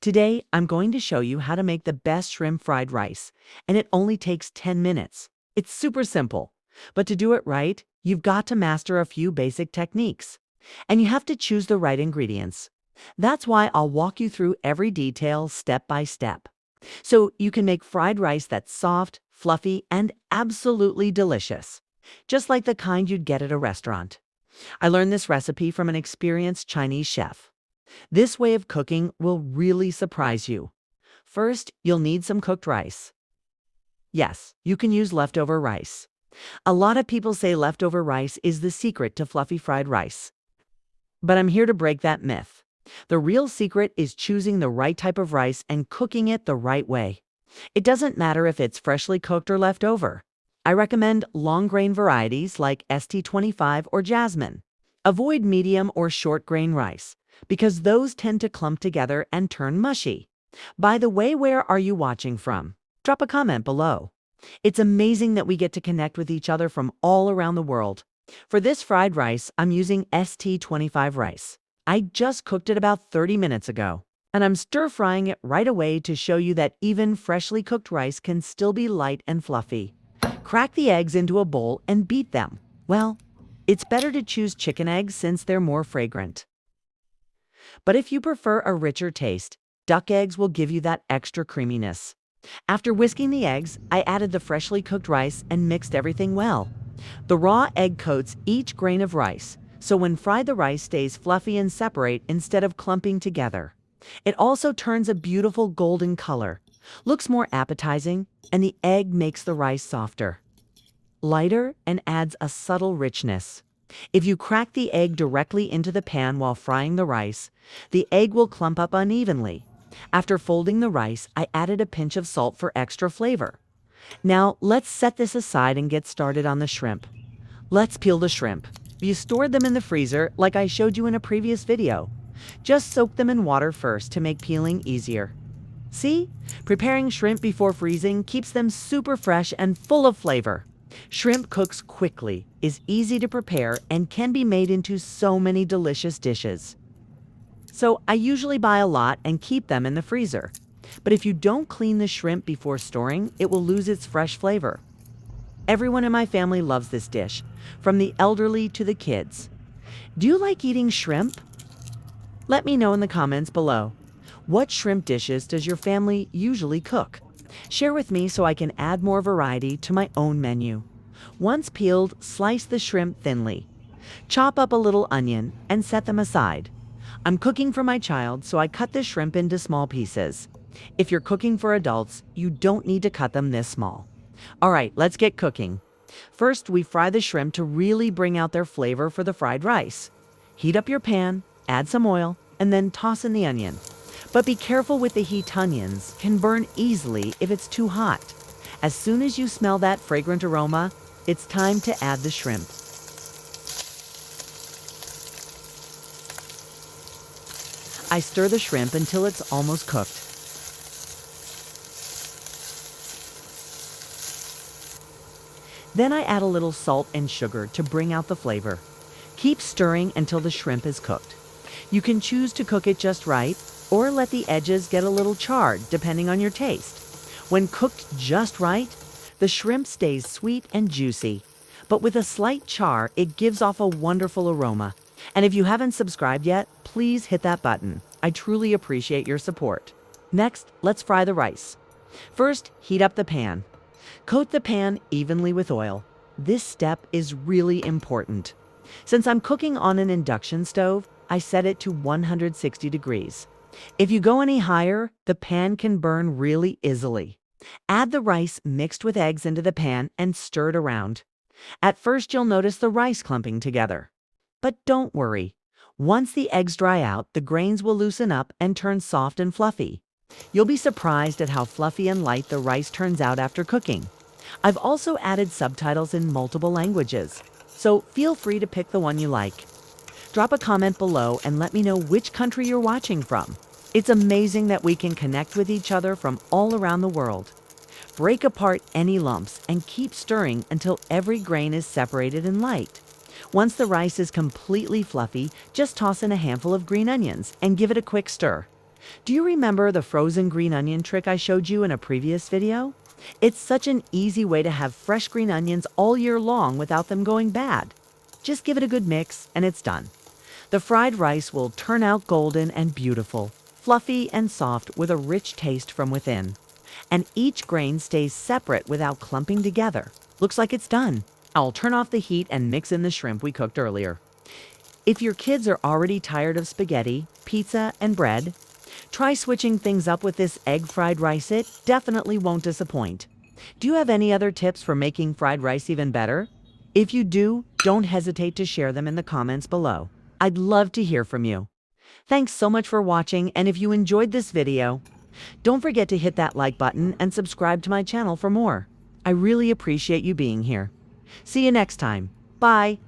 Today, I'm going to show you how to make the best shrimp fried rice, and it only takes 10 minutes. It's super simple, but to do it right, you've got to master a few basic techniques, and you have to choose the right ingredients. That's why I'll walk you through every detail step by step, so you can make fried rice that's soft, fluffy, and absolutely delicious, just like the kind you'd get at a restaurant. I learned this recipe from an experienced Chinese chef. This way of cooking will really surprise you. First, you'll need some cooked rice. Yes, you can use leftover rice. A lot of people say leftover rice is the secret to fluffy fried rice. But I'm here to break that myth. The real secret is choosing the right type of rice and cooking it the right way. It doesn't matter if it's freshly cooked or leftover. I recommend long grain varieties like ST25 or Jasmine. Avoid medium or short grain rice, because those tend to clump together and turn mushy. By the way, where are you watching from? Drop a comment below. It's amazing that we get to connect with each other from all around the world. For this fried rice, I'm using ST25 rice. I just cooked it about 30 minutes ago, and I'm stir-frying it right away to show you that even freshly cooked rice can still be light and fluffy. Crack the eggs into a bowl and beat them. Well, it's better to choose chicken eggs since they're more fragrant. But if you prefer a richer taste, duck eggs will give you that extra creaminess. After whisking the eggs, I added the freshly cooked rice and mixed everything well. The raw egg coats each grain of rice, so when fried the rice stays fluffy and separate instead of clumping together. It also turns a beautiful golden color, looks more appetizing, and the egg makes the rice softer, lighter, and adds a subtle richness. If you crack the egg directly into the pan while frying the rice, the egg will clump up unevenly. After folding the rice, I added a pinch of salt for extra flavor. Now, let's set this aside and get started on the shrimp. Let's peel the shrimp. You stored them in the freezer like I showed you in a previous video. Just soak them in water first to make peeling easier. See? Preparing shrimp before freezing keeps them super fresh and full of flavor. Shrimp cooks quickly, is easy to prepare, and can be made into so many delicious dishes. So I usually buy a lot and keep them in the freezer. But if you don't clean the shrimp before storing, it will lose its fresh flavor. Everyone in my family loves this dish, from the elderly to the kids. Do you like eating shrimp? Let me know in the comments below. What shrimp dishes does your family usually cook? Share with me so I can add more variety to my own menu. Once peeled, slice the shrimp thinly. Chop up a little onion and set them aside. I'm cooking for my child, so I cut the shrimp into small pieces. If you're cooking for adults, you don't need to cut them this small. All right, let's get cooking. First, we fry the shrimp to really bring out their flavor for the fried rice. Heat up your pan, add some oil, and then toss in the onion. But be careful with the heat. Onions can burn easily if it's too hot. As soon as you smell that fragrant aroma, it's time to add the shrimp. I stir the shrimp until it's almost cooked. Then I add a little salt and sugar to bring out the flavor. Keep stirring until the shrimp is cooked. You can choose to cook it just right, or let the edges get a little charred, depending on your taste. When cooked just right, the shrimp stays sweet and juicy. But with a slight char, it gives off a wonderful aroma. And if you haven't subscribed yet, please hit that button. I truly appreciate your support. Next, let's fry the rice. First, heat up the pan. Coat the pan evenly with oil. This step is really important. Since I'm cooking on an induction stove, I set it to 160 degrees. If you go any higher, the pan can burn really easily. Add the rice mixed with eggs into the pan and stir it around. At first, you'll notice the rice clumping together. But don't worry. Once the eggs dry out, the grains will loosen up and turn soft and fluffy. You'll be surprised at how fluffy and light the rice turns out after cooking. I've also added subtitles in multiple languages, so feel free to pick the one you like. Drop a comment below and let me know which country you're watching from. It's amazing that we can connect with each other from all around the world. Break apart any lumps and keep stirring until every grain is separated and light. Once the rice is completely fluffy, just toss in a handful of green onions and give it a quick stir. Do you remember the frozen green onion trick I showed you in a previous video? It's such an easy way to have fresh green onions all year long without them going bad. Just give it a good mix and it's done. The fried rice will turn out golden and beautiful, fluffy and soft with a rich taste from within. And each grain stays separate without clumping together. Looks like it's done. I'll turn off the heat and mix in the shrimp we cooked earlier. If your kids are already tired of spaghetti, pizza, and bread, try switching things up with this egg fried rice. It definitely won't disappoint. Do you have any other tips for making fried rice even better? If you do, don't hesitate to share them in the comments below. I'd love to hear from you. Thanks so much for watching, and if you enjoyed this video, don't forget to hit that like button and subscribe to my channel for more. I really appreciate you being here. See you next time. Bye.